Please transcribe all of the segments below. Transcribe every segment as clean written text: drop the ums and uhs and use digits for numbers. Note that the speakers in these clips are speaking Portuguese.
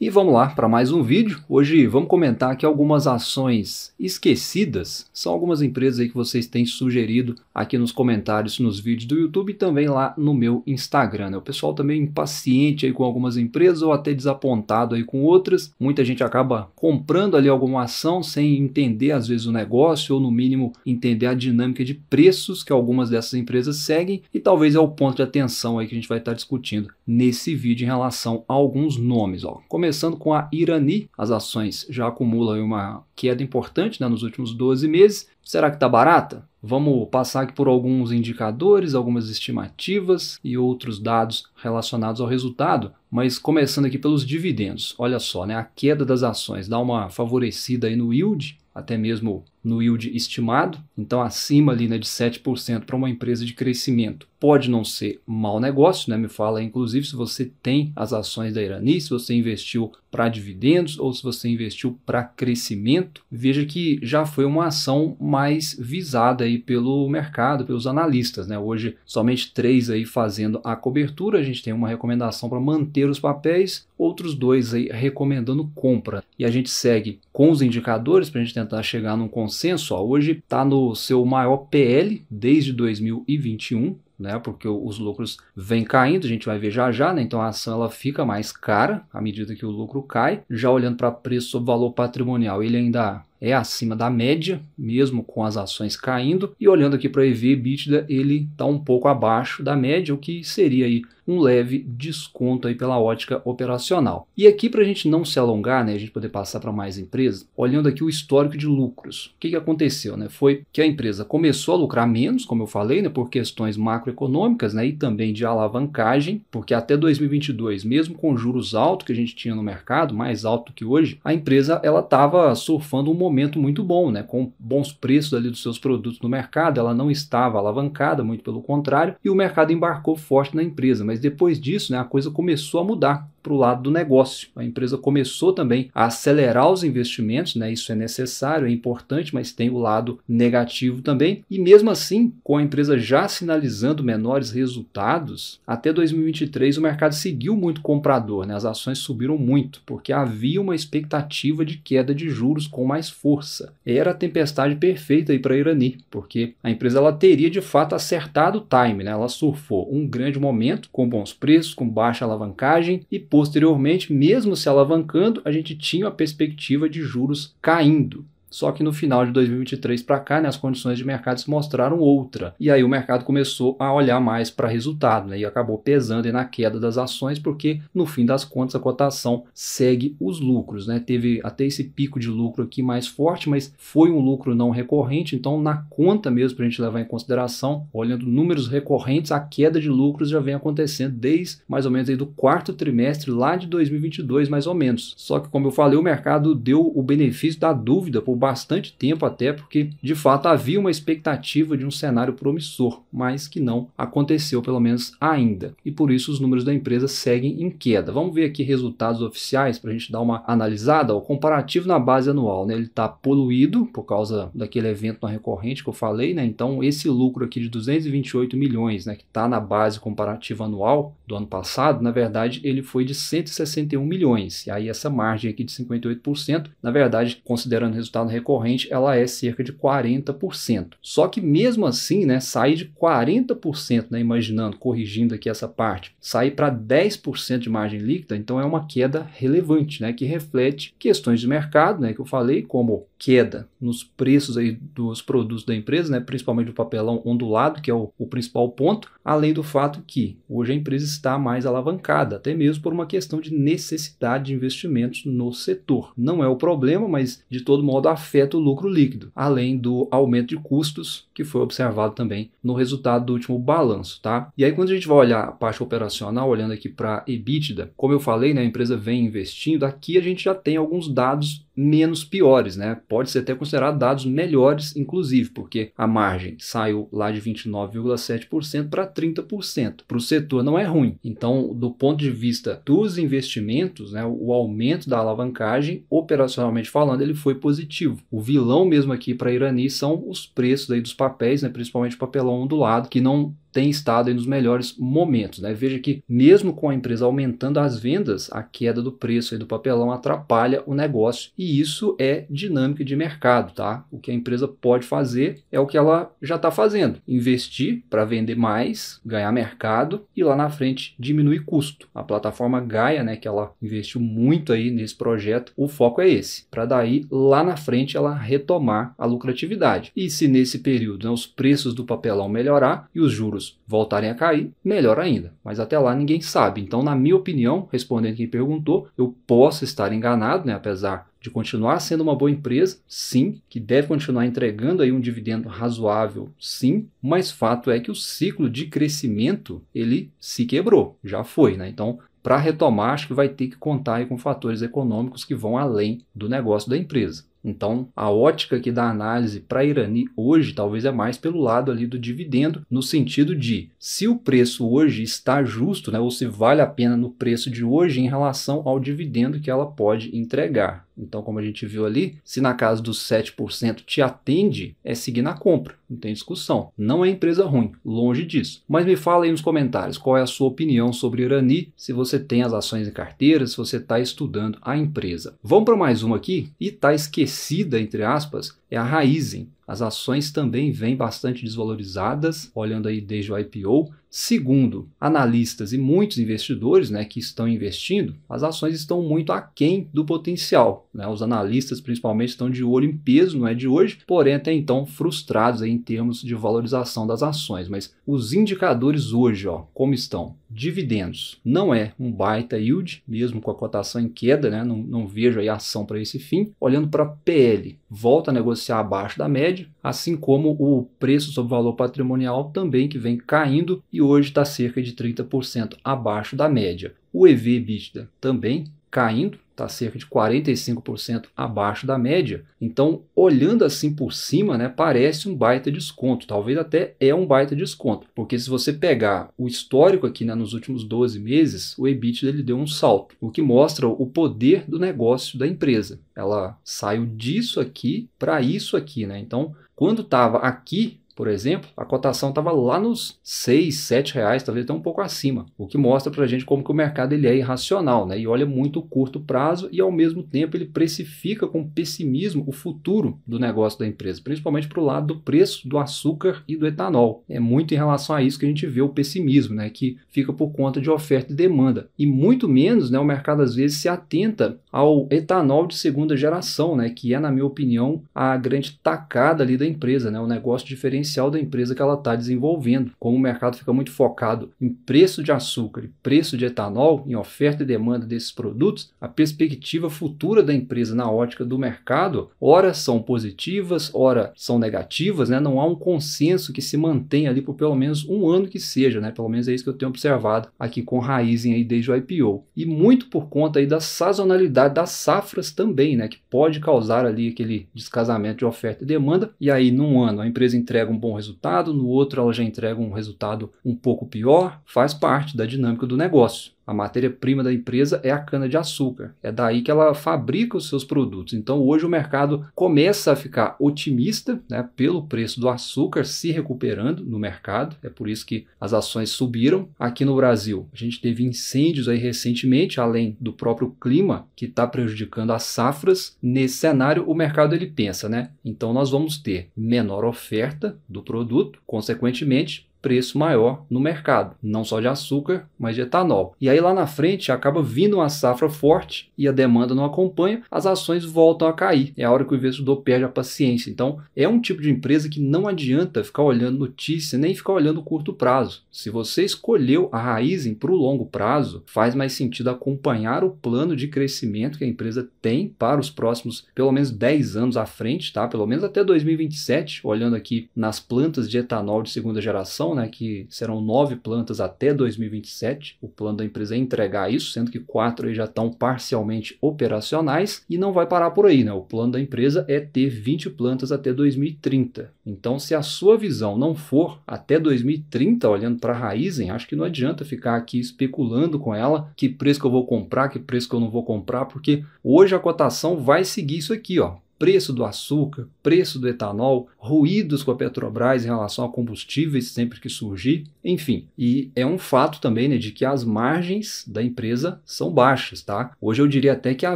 E vamos lá para mais um vídeo. Hoje vamos comentar aqui algumas ações esquecidas. São algumas empresas aí que vocês têm sugerido aqui nos comentários nos vídeos do YouTube e também lá no meu Instagram, né? O pessoal também impaciente aí com algumas empresas ou até desapontado aí com outras. Muita gente acaba comprando ali alguma ação sem entender às vezes o negócio ou no mínimo entender a dinâmica de preços que algumas dessas empresas seguem e talvez é o ponto de atenção aí que a gente vai estar discutindo nesse vídeo em relação a alguns nomes, ó. Começando com a Irani, as ações já acumulam uma queda importante, né, nos últimos 12 meses. Será que está barata? Vamos passar aqui por alguns indicadores, algumas estimativas e outros dados relacionados ao resultado, mas começando aqui pelos dividendos. Olha só, né, a queda das ações dá uma favorecida aí no yield, até mesmo no yield estimado, então acima ali, né, de 7% para uma empresa de crescimento. Pode não ser mau negócio, né? Me fala aí, inclusive se você tem as ações da Irani, se você investiu para dividendos ou se você investiu para crescimento. Veja que já foi uma ação mais visada aí pelo mercado, pelos analistas, né? Hoje somente 3 aí fazendo a cobertura, a gente tem uma recomendação para manter os papéis, outros 2 aí recomendando compra. E a gente segue com os indicadores para a gente tentar chegar num consenso. Ó, hoje está no seu maior PL desde 2021, né, porque os lucros vêm caindo, a gente vai ver já já, né, então a ação ela fica mais cara à medida que o lucro cai. Já olhando para preço sobre valor patrimonial, ele ainda é acima da média, mesmo com as ações caindo, e olhando aqui para EV/EBITDA, ele está um pouco abaixo da média, o que seria aí um leve desconto aí pela ótica operacional. E aqui, para a gente não se alongar, né, a gente poder passar para mais empresas, olhando aqui o histórico de lucros, o que aconteceu, né, foi que a empresa começou a lucrar menos, como eu falei, né, por questões macroeconômicas, né, e também de alavancagem, porque até 2022, mesmo com juros altos que a gente tinha no mercado, mais alto que hoje, a empresa ela estava surfando um momento muito bom, né, com bons preços ali dos seus produtos no mercado, ela não estava alavancada, muito pelo contrário, e o mercado embarcou forte na empresa, mas depois disso, né, a coisa começou a mudar para o lado do negócio. A empresa começou também a acelerar os investimentos, né? Isso é necessário, é importante, mas tem o lado negativo também. E mesmo assim, com a empresa já sinalizando menores resultados, até 2023 o mercado seguiu muito comprador, né? As ações subiram muito, porque havia uma expectativa de queda de juros com mais força. Era a tempestade perfeita aí para a Irani, porque a empresa ela teria de fato acertado o time, né? Ela surfou um grande momento com bons preços, com baixa alavancagem e posteriormente, mesmo se alavancando, a gente tinha a perspectiva de juros caindo. Só que no final de 2023 para cá, né, as condições de mercado se mostraram outra. E aí o mercado começou a olhar mais para resultado, né, e acabou pesando aí na queda das ações, porque no fim das contas a cotação segue os lucros, né? Teve até esse pico de lucro aqui mais forte, mas foi um lucro não recorrente, então na conta mesmo para a gente levar em consideração, olhando números recorrentes, a queda de lucros já vem acontecendo desde mais ou menos aí do quarto trimestre lá de 2022 mais ou menos. Só que como eu falei, o mercado deu o benefício da dúvida por bastante tempo até, porque de fato havia uma expectativa de um cenário promissor, mas que não aconteceu, pelo menos ainda. E por isso os números da empresa seguem em queda. Vamos ver aqui resultados oficiais para a gente dar uma analisada. O comparativo na base anual, né, ele está poluído por causa daquele evento não recorrente que eu falei, né? Então esse lucro aqui de 228 milhões, né, que está na base comparativa anual do ano passado, na verdade ele foi de 161 milhões. E aí essa margem aqui de 58%, na verdade, considerando o resultado recorrente, ela é cerca de 40%. Só que mesmo assim, né, sair de 40%, né, imaginando, corrigindo aqui essa parte, sair para 10% de margem líquida, então é uma queda relevante, né, que reflete questões de mercado, né, que eu falei, como queda nos preços aí dos produtos da empresa, né, principalmente do papelão ondulado, que é o principal ponto, além do fato que hoje a empresa está mais alavancada, até mesmo por uma questão de necessidade de investimentos no setor. Não é o problema, mas de todo modo afeta o lucro líquido, além do aumento de custos que foi observado também no resultado do último balanço, tá? E aí quando a gente vai olhar a parte operacional, olhando aqui para EBITDA, como eu falei, né, a empresa vem investindo, aqui a gente já tem alguns dados menos piores, né? Pode ser até considerado dados melhores, inclusive, porque a margem saiu lá de 29,7% para 30%. Para o setor não é ruim. Então, do ponto de vista dos investimentos, né, o aumento da alavancagem, operacionalmente falando, ele foi positivo. O vilão mesmo aqui para a Irani são os preços aí dos papéis, né, principalmente o papelão ondulado, que não tem estado aí nos melhores momentos, né? Veja que mesmo com a empresa aumentando as vendas, a queda do preço aí do papelão atrapalha o negócio, e isso é dinâmica de mercado, tá? O que a empresa pode fazer é o que ela já está fazendo: investir para vender mais, ganhar mercado e lá na frente diminuir custo. A plataforma Gaia, né, que ela investiu muito aí nesse projeto, o foco é esse, para daí lá na frente ela retomar a lucratividade. E se nesse período, né, os preços do papelão melhorar e os juros voltarem a cair, melhor ainda. Mas até lá ninguém sabe. Então, na minha opinião, respondendo quem perguntou, eu posso estar enganado, né, apesar de continuar sendo uma boa empresa, sim, que deve continuar entregando aí um dividendo razoável, sim, mas fato é que o ciclo de crescimento, ele se quebrou, já foi, né? Então, para retomar, acho que vai ter que contar aí com fatores econômicos que vão além do negócio da empresa. Então, a ótica aqui da análise para a Irani hoje talvez é mais pelo lado ali do dividendo, no sentido de se o preço hoje está justo, né, ou se vale a pena no preço de hoje em relação ao dividendo que ela pode entregar. Então, como a gente viu ali, se na casa dos 7% te atende, é seguir na compra, não tem discussão. Não é empresa ruim, longe disso. Mas me fala aí nos comentários qual é a sua opinião sobre Irani, se você tem as ações em carteira, se você está estudando a empresa. Vamos para mais uma aqui, e está esquecida, entre aspas, é a Raízen. As ações também vêm bastante desvalorizadas, olhando aí desde o IPO. Segundo analistas e muitos investidores, né, que estão investindo, as ações estão muito aquém do potencial, né? Os analistas principalmente estão de olho em peso, não é de hoje, porém até então frustrados aí em termos de valorização das ações. Mas os indicadores hoje, ó, como estão? Dividendos. Não é um baita yield, mesmo com a cotação em queda, né? Não vejo aí ação para esse fim. Olhando para PL, volta a negociar abaixo da média, assim como o preço sobre valor patrimonial também, que vem caindo e hoje está cerca de 30% abaixo da média. O EV/EBITDA também caindo, está cerca de 45% abaixo da média. Então, olhando assim por cima, né, parece um baita desconto, talvez até é um baita desconto, porque se você pegar o histórico aqui, né, nos últimos 12 meses, o EBITDA ele deu um salto, o que mostra o poder do negócio da empresa. Ela saiu disso aqui para isso aqui, né? Então, quando estava aqui, por exemplo, a cotação estava lá nos 6, 7 reais, talvez até um pouco acima, o que mostra para a gente como que o mercado ele é irracional, né? E olha muito o curto prazo e ao mesmo tempo ele precifica com pessimismo o futuro do negócio da empresa, principalmente para o lado do preço do açúcar e do etanol. É muito em relação a isso que a gente vê o pessimismo, né? Que fica por conta de oferta e demanda. E muito menos, né, o mercado às vezes se atenta ao etanol de segunda geração, né? Que é, na minha opinião, a grande tacada ali da empresa, né? O negócio diferencial da empresa que ela está desenvolvendo. Como o mercado fica muito focado em preço de açúcar e preço de etanol, em oferta e demanda desses produtos, a perspectiva futura da empresa na ótica do mercado, ora são positivas, ora são negativas, né? Não há um consenso que se mantenha ali por pelo menos um ano que seja, né? Pelo menos é isso que eu tenho observado aqui com Raízen aí desde o IPO. E muito por conta aí da sazonalidade das safras também, né? Que pode causar ali aquele descasamento de oferta e demanda, e aí num ano a empresa entrega um bom resultado, no outro ela já entrega um resultado um pouco pior, faz parte da dinâmica do negócio. A matéria-prima da empresa é a cana-de-açúcar. É daí que ela fabrica os seus produtos. Então, hoje o mercado começa a ficar otimista, né, pelo preço do açúcar se recuperando no mercado. É por isso que as ações subiram. Aqui no Brasil, a gente teve incêndios aí recentemente, além do próprio clima que está prejudicando as safras. Nesse cenário, o mercado ele pensa, né? Então, nós vamos ter menor oferta do produto, consequentemente, preço maior no mercado, não só de açúcar, mas de etanol. E aí lá na frente acaba vindo uma safra forte e a demanda não acompanha, as ações voltam a cair. É a hora que o investidor perde a paciência. Então é um tipo de empresa que não adianta ficar olhando notícia, nem ficar olhando o curto prazo. Se você escolheu a Raízen para o longo prazo, faz mais sentido acompanhar o plano de crescimento que a empresa tem para os próximos pelo menos 10 anos à frente, tá? Pelo menos até 2027, olhando aqui nas plantas de etanol de segunda geração, né, que serão 9 plantas até 2027. O plano da empresa é entregar isso, sendo que 4 aí já estão parcialmente operacionais, e não vai parar por aí, né? O plano da empresa é ter 20 plantas até 2030. Então, se a sua visão não for até 2030, olhando para a Raízen, acho que não adianta ficar aqui especulando com ela que preço que eu vou comprar, que preço que eu não vou comprar, porque hoje a cotação vai seguir isso aqui, ó. preço do açúcar, preço do etanol, ruídos com a Petrobras em relação a combustíveis sempre que surgir, enfim. E é um fato também, né, de que as margens da empresa são baixas, tá? Hoje eu diria até que a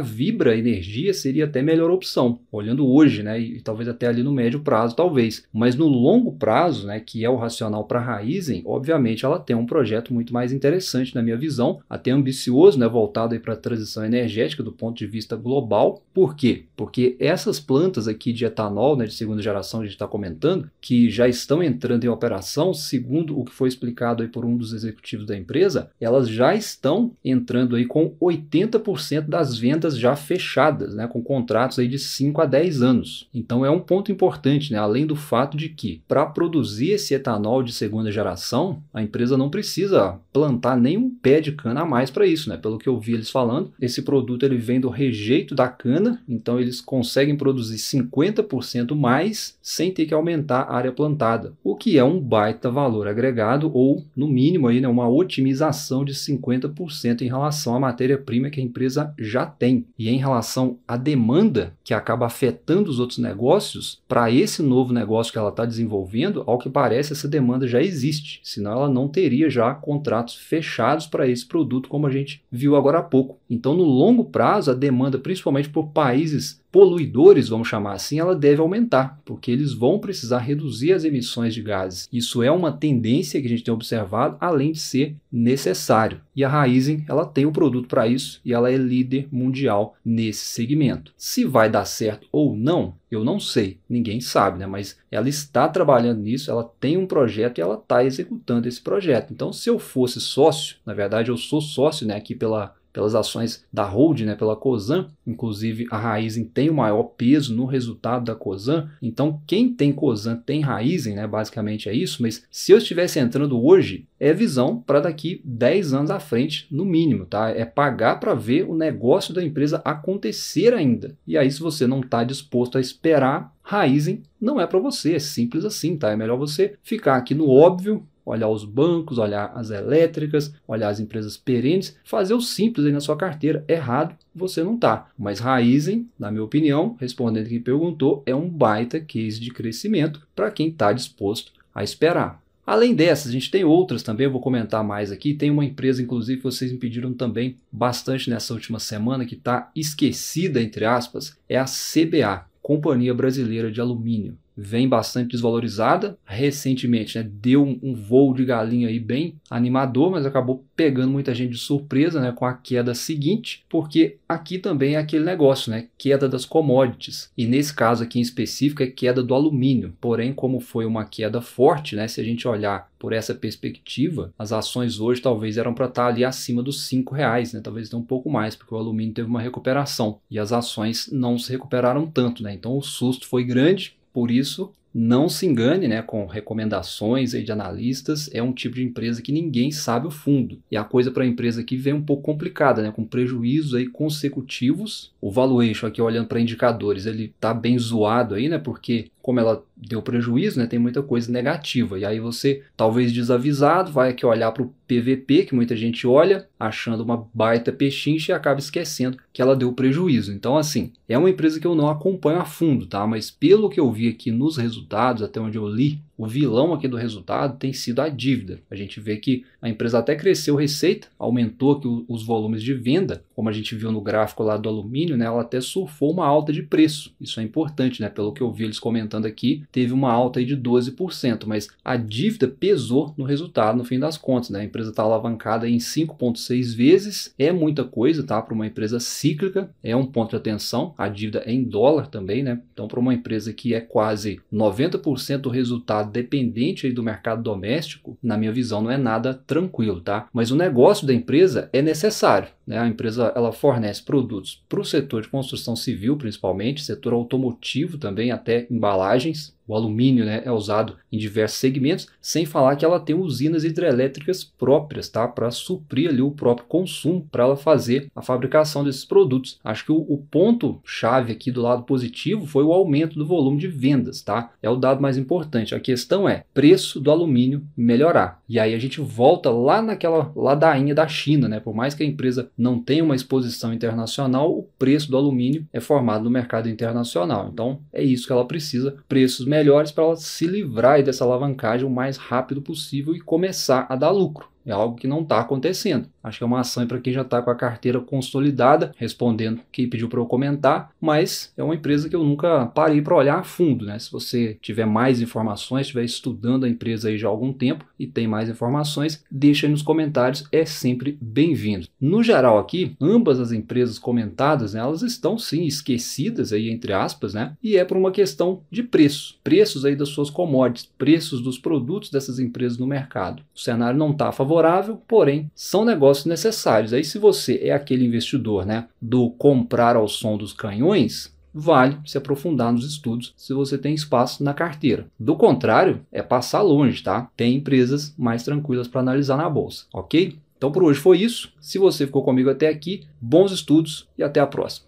Vibra Energia seria até melhor opção, olhando hoje, né, e talvez até ali no médio prazo, talvez. Mas no longo prazo, né, que é o racional para a Raízen, obviamente ela tem um projeto muito mais interessante na minha visão, até ambicioso, né, voltado para a transição energética do ponto de vista global. Por quê? Porque essas plantas aqui de etanol, né, de segunda geração, a gente está comentando, que já estão entrando em operação, segundo o que foi explicado aí por um dos executivos da empresa, elas já estão entrando aí com 80% das vendas já fechadas, né, com contratos aí de 5 a 10 anos. Então é um ponto importante, né, além do fato de que para produzir esse etanol de segunda geração, a empresa não precisa plantar nenhum pé de cana a mais para isso, né? Pelo que eu vi eles falando, esse produto ele vem do rejeito da cana, então eles conseguem produzir 50% mais sem ter que aumentar a área plantada, o que é um baita valor agregado ou, no mínimo, aí, né, uma otimização de 50% em relação à matéria-prima que a empresa já tem. E em relação à demanda, que acaba afetando os outros negócios, para esse novo negócio que ela está desenvolvendo, ao que parece, essa demanda já existe, senão ela não teria já contratos fechados para esse produto, como a gente viu agora há pouco. Então, no longo prazo, a demanda, principalmente por países poluidores, vamos chamar assim, ela deve aumentar, porque eles vão precisar reduzir as emissões de gases. Isso é uma tendência que a gente tem observado, além de ser necessário. E a Raízen, ela tem o produto para isso e ela é líder mundial nesse segmento. Se vai dar certo ou não, eu não sei, ninguém sabe, né? Mas ela está trabalhando nisso, ela tem um projeto e ela está executando esse projeto. Então, se eu fosse sócio, na verdade eu sou sócio, né, aqui pelas ações da Holding, né, pela Cosan, inclusive a Raízen tem o maior peso no resultado da Cosan, então quem tem Cosan tem Raízen, né, basicamente é isso, mas se eu estivesse entrando hoje, é visão para daqui 10 anos à frente, no mínimo, tá? É pagar para ver o negócio da empresa acontecer ainda. E aí, se você não está disposto a esperar, Raízen não é para você, é simples assim, tá? É melhor você ficar aqui no óbvio, olhar os bancos, olhar as elétricas, olhar as empresas perenes, fazer o simples aí na sua carteira. Errado você não está. Mas Raízen, na minha opinião, respondendo quem perguntou, é um baita case de crescimento para quem está disposto a esperar. Além dessas, a gente tem outras também, eu vou comentar mais aqui. Tem uma empresa, inclusive, que vocês me pediram também bastante nessa última semana, que está esquecida, entre aspas, é a CBA, Companhia Brasileira de Alumínio. Vem bastante desvalorizada, recentemente, né, deu um voo de galinha aí bem animador, mas acabou pegando muita gente de surpresa, né, com a queda seguinte, porque aqui também é aquele negócio, né, queda das commodities, e nesse caso aqui em específico é queda do alumínio, porém como foi uma queda forte, né, se a gente olhar por essa perspectiva, as ações hoje talvez eram para estar ali acima dos R$5, né, talvez até um pouco mais, porque o alumínio teve uma recuperação, e as ações não se recuperaram tanto, né, então o susto foi grande. Por isso, não se engane, né, com recomendações aí de analistas, é um tipo de empresa que ninguém sabe o fundo. E a coisa para a empresa aqui vem um pouco complicada, né, com prejuízos aí consecutivos. O valuation aqui olhando para indicadores, ele está bem zoado aí, né, porque como ela deu prejuízo, né, tem muita coisa negativa. E aí você, talvez desavisado, vai aqui olhar para o PVP, que muita gente olha, achando uma baita pechincha e acaba esquecendo que ela deu prejuízo. Então, assim, é uma empresa que eu não acompanho a fundo, tá? Mas pelo que eu vi aqui nos resultados, até onde eu li, o vilão aqui do resultado tem sido a dívida. A gente vê que a empresa até cresceu receita, aumentou aqui os volumes de venda, como a gente viu no gráfico lá do alumínio, né, ela até surfou uma alta de preço. Isso é importante, né? Pelo que eu vi eles comentando aqui, teve uma alta aí de 12%, mas a dívida pesou no resultado no fim das contas, né? A empresa está alavancada em 5,6 vezes, é muita coisa, tá? Para uma empresa cíclica, é um ponto de atenção. A dívida é em dólar também, né? Então, para uma empresa que é quase 90% do resultado dependente aí do mercado doméstico, na minha visão não é nada tranquilo, tá? Mas o negócio da empresa é necessário, né? A empresa ela fornece produtos para o setor de construção civil, principalmente, setor automotivo também, até embalagens. O alumínio, né, é usado em diversos segmentos, sem falar que ela tem usinas hidrelétricas próprias, tá, para suprir ali o próprio consumo, para ela fazer a fabricação desses produtos. Acho que o ponto-chave aqui do lado positivo foi o aumento do volume de vendas, tá? É o dado mais importante. A questão é preço do alumínio melhorar. E aí a gente volta lá naquela ladainha da China, né? Por mais que a empresa não tem uma exposição internacional, o preço do alumínio é formado no mercado internacional. Então é isso que ela precisa, preços melhores para ela se livrar aí dessa alavancagem o mais rápido possível e começar a dar lucro. É algo que não está acontecendo. Acho que é uma ação para quem já está com a carteira consolidada, respondendo quem pediu para eu comentar, mas é uma empresa que eu nunca parei para olhar a fundo, né? Se você tiver mais informações, estiver estudando a empresa aí já há algum tempo e tem mais informações, deixa aí nos comentários, é sempre bem-vindo. No geral aqui, ambas as empresas comentadas, né, elas estão sim esquecidas aí, entre aspas, né? E é por uma questão de preço, preços aí das suas commodities, preços dos produtos dessas empresas no mercado. O cenário não está favorável, porém são negócios necessários. Aí se você é aquele investidor, né, do comprar ao som dos canhões, vale se aprofundar nos estudos se você tem espaço na carteira. Do contrário, é passar longe, tá? Tem empresas mais tranquilas para analisar na bolsa, ok? Então por hoje foi isso. Se você ficou comigo até aqui, bons estudos e até a próxima.